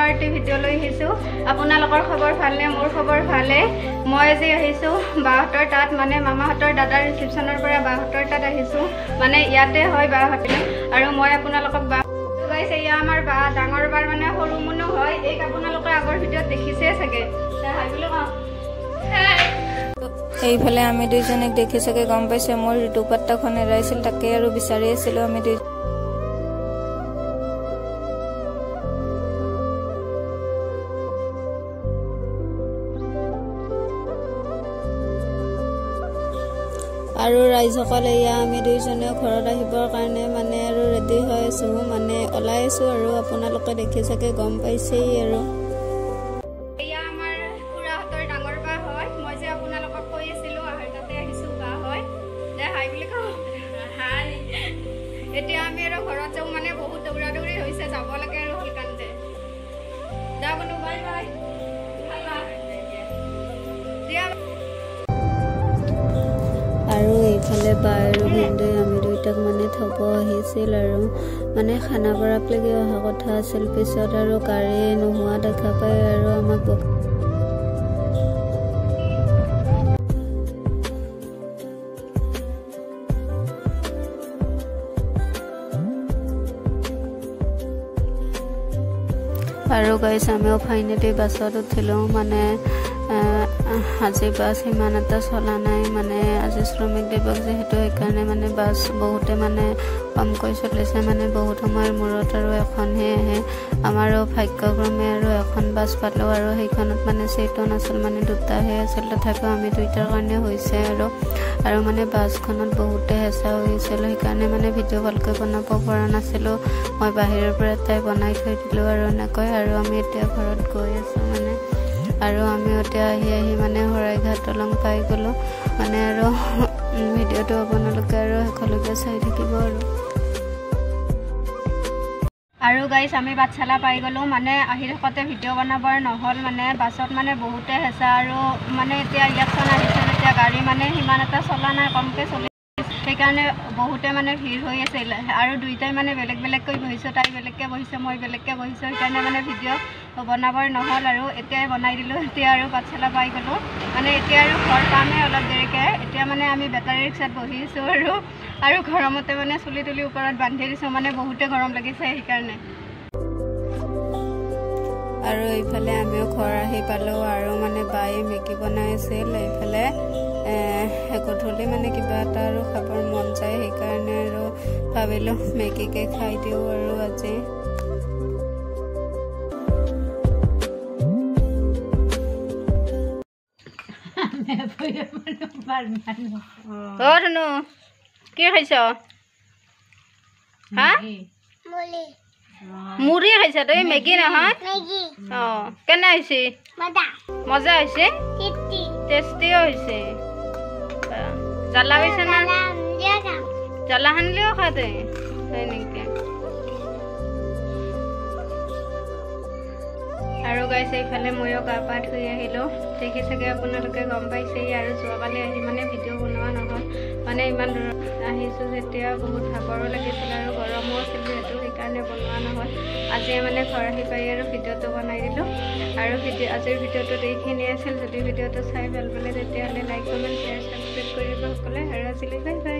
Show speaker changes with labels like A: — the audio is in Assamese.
A: ধৰণৰ এটি ভিডিঅ' লৈ আহিছোঁ। আপোনালোকৰ খবৰ ভালনে? মোৰ খবৰ ভালে। মই আজি আহিছোঁ বাহঁতৰ তাত, মানে মামাহঁতৰ দাদাৰ ৰিচিপশ্যনৰ পৰা বাহঁতৰ তাত আহিছোঁ। মানে ইয়াতে হয় বাহঁতে, আৰু মই আপোনালোকক গাইছে এয়া আমাৰ বা ডাঙৰ বাৰ মানে সৰু মুনু হয়। এইক আপোনালোকে আগৰ ভিডিঅ'ত দেখিছে চাগে। হাই বুলি কওঁ।
B: এইফালে আমি দুইজনীক দেখি চাগে গম পাইছে মোৰ দুপাট্টাখন এৰাইছিল, তাকে আৰু বিচাৰি আছিলোঁ আমি দুই। আৰু ৰাইজসকল এয়া আমি দুইজনেও ঘৰত আহিবৰ কাৰণে মানে আৰু ৰেডি হৈ আছোঁ, মানে ওলাই আছোঁ আৰু আপোনালোকে দেখি চাগে গম পাইছেই। আৰু
A: এয়া আমাৰ খুৰাহঁতৰ ডাঙৰ বা হয়। মই যে আপোনালোকক কৈ আছিলোঁ আহাৰ তাতে আহিছোঁ বা হয়। দে হাই বুলি কওঁ। হাই। এতিয়া আমি আৰু ঘৰত যাওঁ, মানে বহুত দৌৰা দৌৰি হৈছে, যাব লাগে আৰু সেইকাৰণে দা বনো বাই বাই।
B: আৰু এইফালে বা আৰু ভিনদেউ আমি দুইটাক মানে থ'ব আহিছিল, আৰু মানে খানাপাৰালৈকে অহা কথা আছিল। পিছত আৰু গাড়ী নোহোৱা দেখা পাই আৰু আমাক আৰু গাইছ আমিও ফাইনেলি বাছত উঠিলোঁ। মানে আজি বাছ সিমান এটা চলা নাই, মানে আজি শ্ৰমিক দিৱস যিহেতু সেইকাৰণে মানে বাছ বহুতে মানে কমকৈ চলিছে, মানে বহুত সময়ৰ মূৰত আৰু এখনহে আহে। আমাৰো ভাগ্যক্ৰমে আৰু এখন বাছ পালোঁ, আৰু সেইখনত মানে ছিটো নাছিল, মানে দুটাহে আছিল। তথাপিও আমি দুইটাৰ কাৰণে হৈছে আৰু মানে বাছখনত বহুতে হেঁচা হৈছিল, সেইকাৰণে মানে ভিডিঅ' ভালকৈ বনাব পৰা নাছিলোঁ। মই বাহিৰৰ পৰা তাই বনাই থৈ দিলোঁ আৰু এনেকৈ। আৰু আমি এতিয়া ঘৰত গৈ আছোঁ মানে, আৰু আমি এতিয়া আহি মানে শৰাইঘাট দলং পাই গ'লোঁ। মানে আৰু ভিডিঅ'টো আপোনালোকে আৰু শেষলৈকে চাই থাকিব।
A: আৰু গাইছ আমি পাঠশালা পাই গ'লোঁ। মানে আহি থাকোঁতে ভিডিঅ' বনাবৰ নহ'ল, মানে বাছত মানে বহুতে হেঁচা, আৰু মানে এতিয়া ইলেকশ্যন আহিছে যেতিয়া গাড়ী মানে সিমান এটা চলা নাই, কমকৈ চলি, সেইকাৰণে বহুতে মানে ভিৰ হৈ আছিল। আৰু দুইটাই মানে বেলেগ বেলেগকৈ বহিছোঁ, তাই বেলেগকৈ বহিছে, মই বেলেগকৈ বহিছোঁ, সেইকাৰণে মানে ভিডিঅ' বনাবৰ নহ'ল, আৰু এতিয়াই বনাই দিলোঁ। এতিয়া আৰু পাঠশালা পাই গ'লোঁ, মানে এতিয়া আৰু ঘৰ পামেই অলপ দেৰিকৈ। এতিয়া মানে আমি বেটাৰী ৰিক্সাত বহি আছোঁ, আৰু গৰমতে মানে চুলি তুলি ওপৰত বান্ধি দিছোঁ, মানে বহুতে গৰম লাগিছে সেইকাৰণে।
B: আৰু এইফালে আমিও ঘৰ আহি পালোঁ, আৰু মানে বায়ে মেগী বনাই আছিল। এইফালে গধূলি মানে কিবা এটা আৰু খাবৰ মন যায়, সেইকাৰণে আৰু ভাবিলোঁ মেগীকে খাই দিওঁ আৰু আজি।
A: ধুনু কি খাইছ? হা মুড়ি খাইছ তই? মেগী নহয়? অঁ কেনে হৈছে? মজা হৈছে, টেষ্টিও হৈছে। জ্বালা হৈছে না? জ্বালা সানিলেও খা তই, হয় নেকি? আৰু গাইছে এইফালে ময়ো গা পা ধুই আহিলোঁ, দেখি চাগে আপোনালোকে গম পাইছেই। আৰু যোৱাকালি আহি মানে ভিডিঅ' বনোৱা নহ'ল, মানে ইমান দূৰত আহিছোঁ যেতিয়া বহুত ভাগৰো লাগিছিল, আৰু গৰমো আছিল যিহেতু, সেইকাৰণে বনোৱা নহ'ল। আজি মানে ঘৰ আহি পাই আৰু ভিডিঅ'টো বনাই দিলোঁ। আৰু আজিৰ ভিডিঅ'টোত এইখিনিয়ে আছিল। যদি ভিডিঅ'টো চাই ভাল পালে তেতিয়াহ'লে লাইক কমেণ্ট শ্বেয়াৰ ছাবস্ক্ৰাইব কৰিব সকলোৱে। আৰু আজিলৈ বাই বাই।